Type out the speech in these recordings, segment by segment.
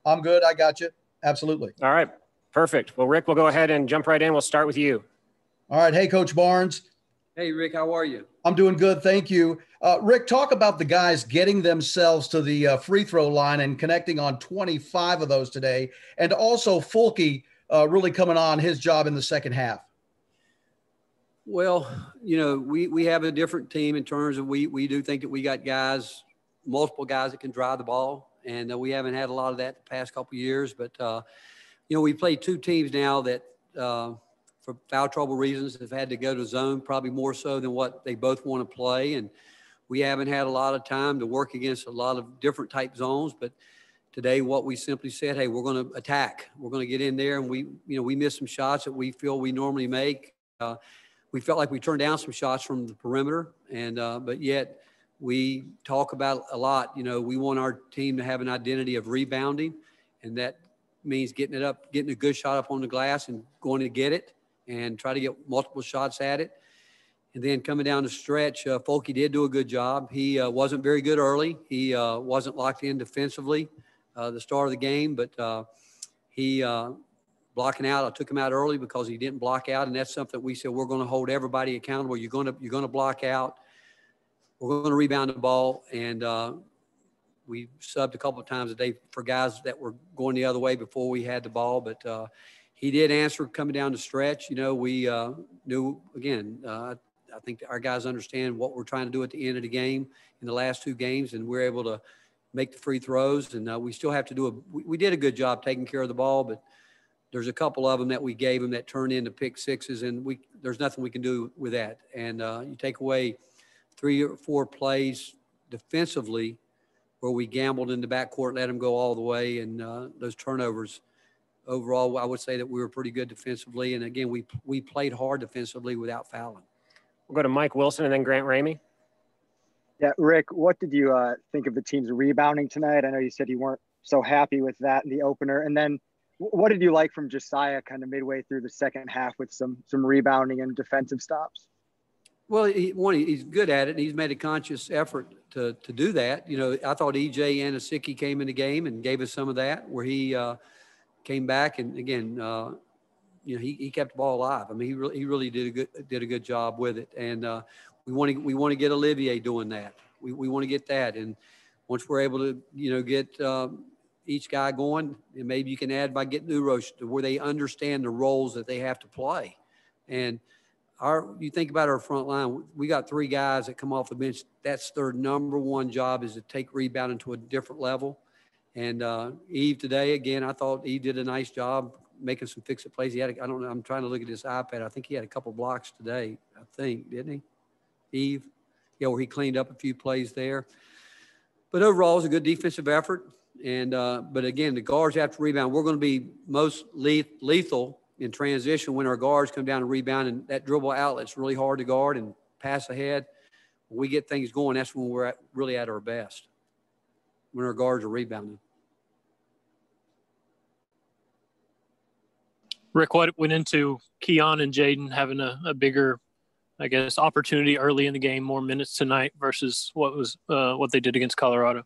I'm good. I got you. Absolutely. All right. Perfect. Well, Rick, we'll go ahead and jump right in. We'll start with you. All right. Hey, Coach Barnes. Hey, Rick, how are you? I'm doing good. Thank you. Rick, talk about the guys getting themselves to the free throw line and connecting on 25 of those today. And also Fulke really coming on his job in the second half. Well, we have a different team in terms of we do think that we got guys, multiple guys that can drive the ball. And we haven't had a lot of that the past couple of years. But, we played two teams now that for foul trouble reasons have had to go to zone probably more so than what they both want to play. And we haven't had a lot of time to work against a lot of different type zones. But today what we simply said, hey, we're going to attack. We're going to get in there. And we missed some shots that we feel we normally make. We felt like we turned down some shots from the perimeter. And but yet we talk about a lot, we want our team to have an identity of rebounding. And that means getting a good shot up on the glass and going to get it and try to get multiple shots at it. And then coming down the stretch, Fulke did do a good job. He wasn't very good early. He wasn't locked in defensively the start of the game, but he blocking out. I took him out early because he didn't block out, and that's something we said we're going to hold everybody accountable. You're going to block out. We're going to rebound the ball, and we subbed a couple of times a day for guys that were going the other way before we had the ball, but he did answer coming down the stretch. We knew, again, I think our guys understand what we're trying to do at the end of the game in the last two games, and we're able to make the free throws. And we still have to we did a good job taking care of the ball, but there's a couple of them that we gave them that turned into pick sixes, and there's nothing we can do with that. And you take away 3 or 4 plays defensively where we gambled in the backcourt, let them go all the way, and those turnovers. Overall, I would say that we were pretty good defensively. And, again, we played hard defensively without fouling. We'll go to Mike Wilson and then Grant Ramey. Yeah, Rick, what did you think of the team's rebounding tonight? I know you said you weren't so happy with that in the opener. And then what did you like from Josiah kind of midway through the second half with some rebounding and defensive stops? Well, he's good at it, and he's made a conscious effort to do that. I thought EJ Anasicki came in the game and gave us some of that, where he came back and, again, he kept the ball alive. I mean, he really did a good job with it, and we want to get Olivier doing that. We want to get that, and once we're able to get each guy going, and maybe you can add by getting Urosh to where they understand the roles that they have to play, and. You think about our front line, we got 3 guys that come off the bench. That's their number one job, is to take rebounding to a different level. And Eve today, again, I thought Eve did a nice job making some fix-it plays. He had, I'm trying to look at his iPad. I think he had a couple blocks today, didn't he? Eve? Yeah, where he cleaned up a few plays there. But overall, it was a good defensive effort. And but again, the guards have to rebound. We're going to be most lethal in transition when our guards come down and rebound, and that dribble outlet's really hard to guard and pass ahead. When we get things going, that's when we're really at our best, when our guards are rebounding. Rick, what went into Keon and Jaden having a bigger, I guess, opportunity early in the game, more minutes tonight versus what they did against Colorado?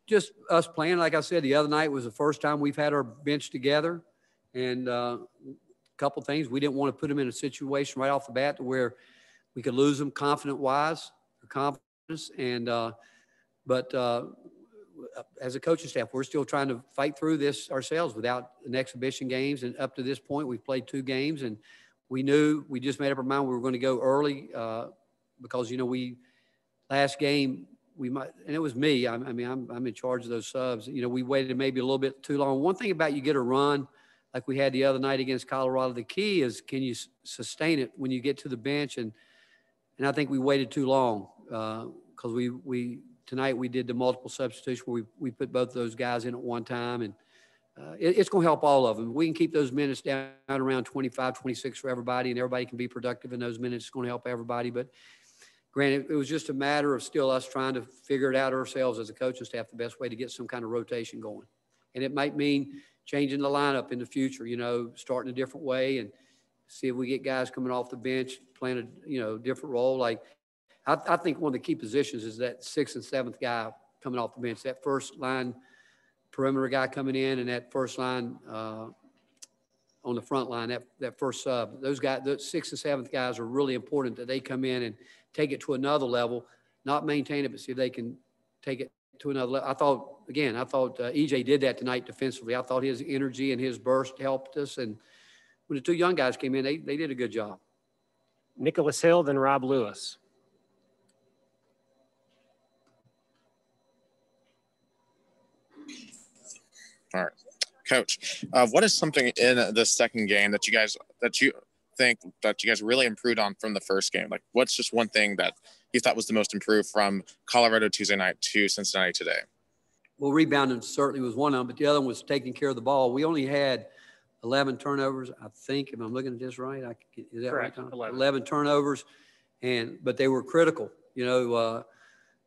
Just us playing. Like I said, the other night was the first time we've had our bench together, and couple things. We didn't want to put them in a situation right off the bat to where we could lose them confidence. And but as a coaching staff, we're still trying to fight through this ourselves without an exhibition games. And up to this point, we've played 2 games, and we just made up our mind we were going to go early because last game we might, and it was me. I'm in charge of those subs. We waited maybe a little bit too long. One thing about you get a run like we had the other night against Colorado, the key is, can you sustain it when you get to the bench? And I think we waited too long because tonight we did the multiple substitution where we put both those guys in at one time. And it's going to help all of them. We can keep those minutes down around 25, 26 for everybody, and everybody can be productive in those minutes. It's going to help everybody. But granted, it was just a matter of still us trying to figure it out ourselves as a coaching staff, the best way to get some kind of rotation going. And it might mean changing the lineup in the future, starting a different way and see if we get guys coming off the bench playing a different role. Like I think one of the key positions is that 6th and 7th guy coming off the bench. That first line perimeter guy coming in and that first line on the front line, that first sub. Those guys, the 6th and 7th guys are really important that they come in and take it to another level, not maintain it, but see if they can take it to another level. I thought EJ did that tonight defensively. I thought his energy and his burst helped us. And when the 2 young guys came in, they did a good job. Nicholas Hill, then Rob Lewis. All right, Coach. What is something in the second game that you think that you guys really improved on from the first game? Like, what's just one thing that you thought was the most improved from Colorado Tuesday night to Cincinnati today? Well, rebounding certainly was one of them, but the other one was taking care of the ball. We only had 11 turnovers, I think, if I'm looking at this right. Is that Correct. right, Tom? 11 turnovers, but they were critical.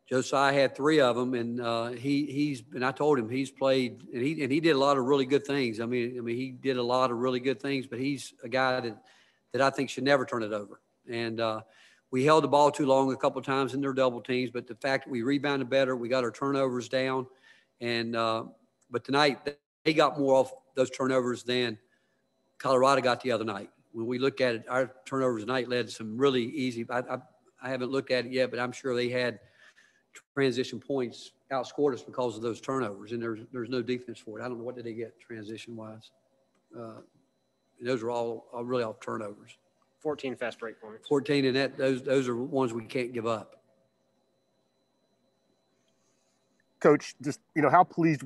Josiah had 3 of them, and I told him he's played, and he did a lot of really good things. I mean, he did a lot of really good things, but he's a guy that I think should never turn it over. And we held the ball too long a couple of times in their double teams, but the fact that we rebounded better, we got our turnovers down, and but tonight they got more off those turnovers than Colorado got the other night. When we look at it, our turnovers tonight led to some really easy. I haven't looked at it yet, but I'm sure they had transition points outscored us because of those turnovers, and there's no defense for it. I don't know what did they get transition wise. Those are all really off turnovers. 14 fast break points. 14, and those are ones we can't give up. Coach, just how pleased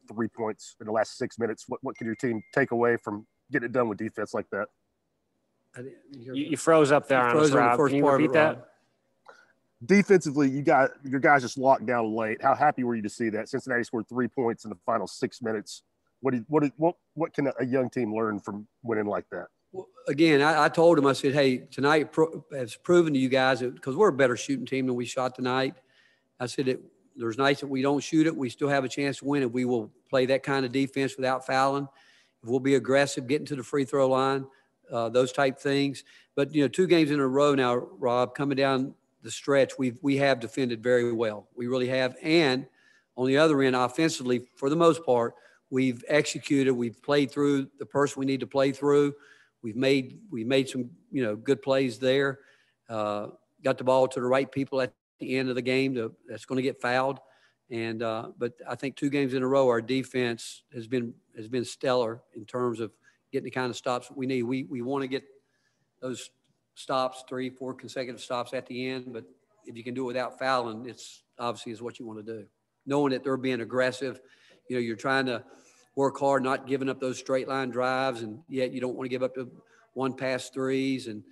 3 points in the last 6 minutes. What can your team take away from getting it done with defense like that? You froze up there on us, Rob. Can you repeat that? Defensively, your guys just locked down late. How happy were you to see that? Cincinnati scored 3 points in the final 6 minutes. What can a young team learn from winning like that? Well, again, I told him, I said, hey, tonight has proven to you guys, because we're a better shooting team than we shot tonight. I said, there's nights that we don't shoot it. We still have a chance to win if we will play that kind of defense without fouling. If we'll be aggressive, getting to the free throw line, those type things. But, 2 games in a row now, Rob, coming down the stretch, we have defended very well. We really have. And on the other end, offensively, for the most part, we've executed. We've played through the person we need to play through. We've made some, good plays there. Got the ball to the right people at the end of the game that's going to get fouled. And but I think 2 games in a row, our defense has been stellar in terms of getting the kind of stops that we need. We want to get those stops, 3, 4 consecutive stops at the end. But if you can do it without fouling, it's obviously is what you want to do. Knowing that they're being aggressive, you're trying to work hard, not giving up those straight line drives, and yet you don't want to give up the 1-pass threes. And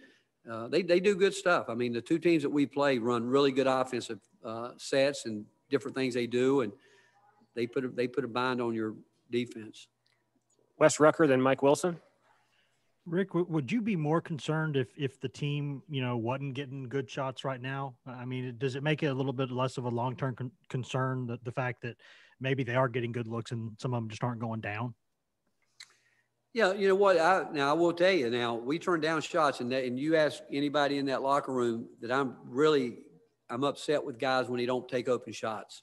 they do good stuff. I mean, the 2 teams that we play run really good offensive sets and different things they do, and they put a bind on your defense. Wes Rucker, then Mike Wilson. Rick, would you be more concerned if the team, wasn't getting good shots right now? I mean, does it make it a little bit less of a long-term concern, the fact that maybe they are getting good looks and some of them just aren't going down? Yeah, you know what? I will tell you now, we turn down shots, and you ask anybody in that locker room that I'm upset with guys when they don't take open shots,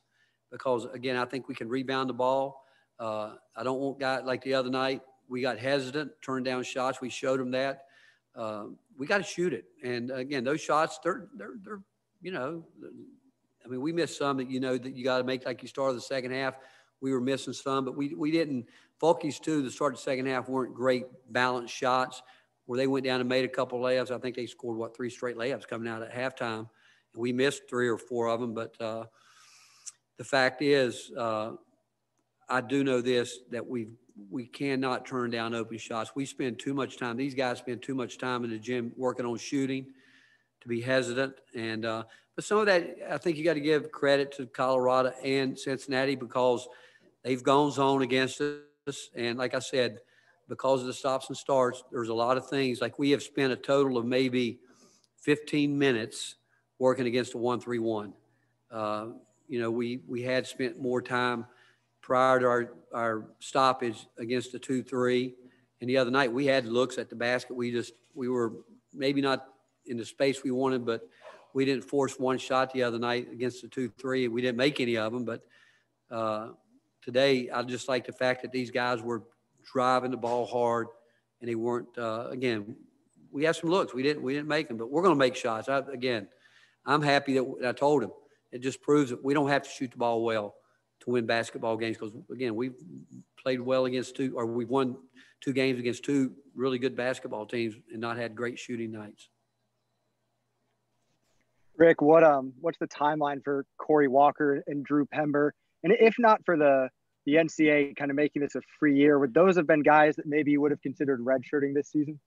because, again, I think we can rebound the ball. I don't want guys like the other night. We got hesitant, turned down shots. We showed them that. We got to shoot it. And, again, those shots, they're I mean, we missed some that that you got to make like you started the second half. We were missing some, but we didn't. Fulke's, too, the start of the second half weren't great balanced shots where they went down and made a couple of layups. I think they scored, 3 straight layups coming out at halftime. And we missed 3 or 4 of them. But the fact is, I do know this, that we cannot turn down open shots. We spend too much time. These guys spend too much time in the gym working on shooting to be hesitant. And but some of that, I think you got to give credit to Colorado and Cincinnati, because they've gone zone against us. And like I said, because of the stops and starts, there's a lot of things. Like, we have spent a total of maybe 15 minutes working against a 1-3-1. We had spent more time prior to our stoppage against the 2-3. And the other night we had looks at the basket. We were maybe not in the space we wanted, but we didn't force one shot the other night against the 2-3. We didn't make any of them, but today I just like the fact that these guys were driving the ball hard, and they weren't. Again, we had some looks. We didn't make them, but we're going to make shots. I'm happy that I told him. It just proves that we don't have to shoot the ball well to win basketball games, because again, we've played well against we've won 2 games against 2 really good basketball teams and not had great shooting nights. Rick, what's the timeline for Corey Walker and Drew Pember? And if not for the NCAA kind of making this a free year, would those have been guys that maybe you would have considered redshirting this season?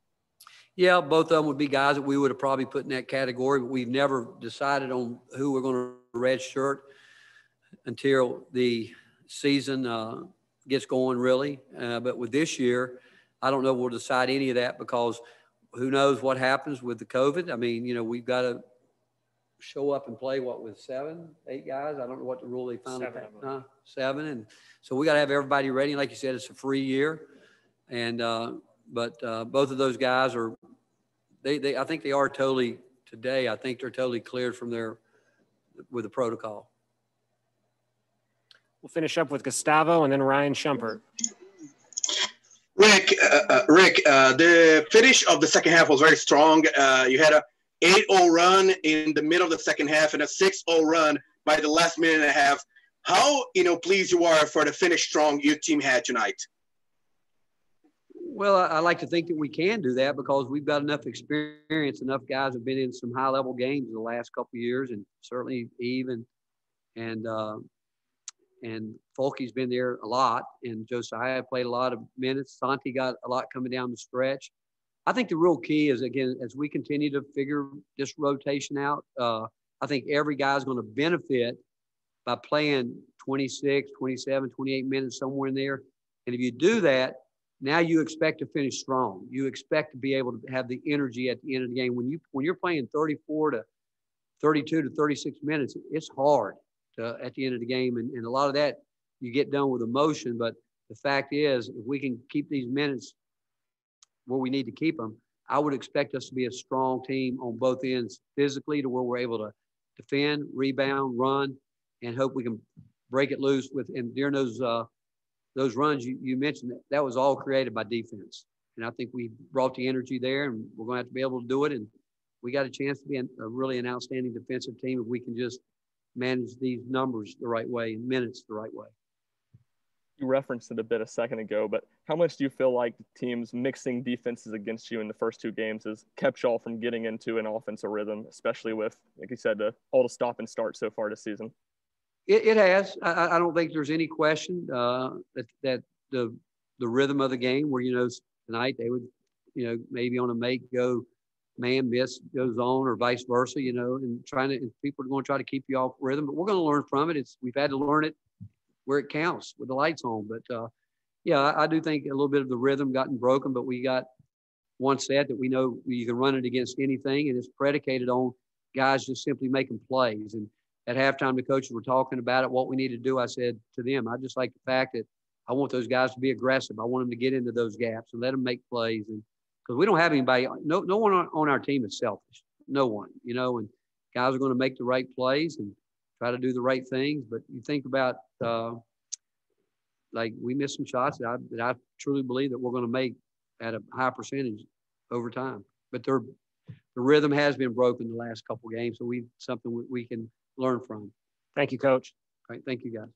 Yeah, both of them would be guys that we would have probably put in that category, but we've never decided on who we're going to redshirt until the season gets going, really. But with this year, I don't know if we'll decide any of that, because who knows what happens with the COVID. I mean, we've got to show up and play, with 7, 8 guys? I don't know what the rule they finally passed. 7. And so we got to have everybody ready. Like you said, it's a free year. And but both of those guys are, I think they are totally, today, I think they're totally cleared from with the protocol. We'll finish up with Gustavo and then Ryan Shumpert. Rick, the finish of the second half was very strong. You had a 8-0 run in the middle of the second half and a 6-0 run by the last minute and a half. How, pleased you are for the finish strong your team had tonight? Well, I like to think that we can do that, because we've got enough experience. Enough guys have been in some high-level games in the last couple of years, and certainly Eve and Fulke's been there a lot, and Josiah played a lot of minutes. Santi got a lot coming down the stretch. I think the real key is, again, as we continue to figure this rotation out, I think every guy's going to benefit by playing 26, 27, 28 minutes, somewhere in there. And if you do that, now you expect to finish strong. You expect to be able to have the energy at the end of the game. When you're playing 34 to 32 to 36 minutes, it's hard at the end of the game. And a lot of that you get done with emotion. But the fact is, if we can keep these minutes where we need to keep them, I would expect us to be a strong team on both ends physically, to where we're able to defend, rebound, run, and hope we can break it loose and during those runs you mentioned, that was all created by defense. And I think we brought the energy there, and we're going to have to be able to do it. And we got a chance to be really an outstanding defensive team if we can just manage these numbers the right way and minutes the right way. You referenced it a bit a second ago, but how much do you feel like teams mixing defenses against you in the first 2 games has kept y'all from getting into an offensive rhythm, especially with, like you said, all the stop and start so far this season? It has. I don't think there's any question that the rhythm of the game, where tonight they would maybe on a make go man miss goes on, or vice versa, and people are going to try to keep you off rhythm, but we're going to learn from it. We've had to learn it where it counts with the lights on. But yeah, I do think a little bit of the rhythm gotten broken, but we got one set that we know you can run it against anything, and it's predicated on guys just simply making plays. And at halftime, the coaches were talking about it, what we need to do. I said to them, I just like the fact that I want those guys to be aggressive. I want them to get into those gaps and let them make plays. And because we don't have anybody, no one on our team is selfish. No one, and guys are going to make the right plays and try to do the right things. But you think about, like, we missed some shots that I truly believe that we're going to make at a high percentage over time. But the rhythm has been broken the last couple of games, so something we can learn from. Thank you, Coach. All right, thank you, guys.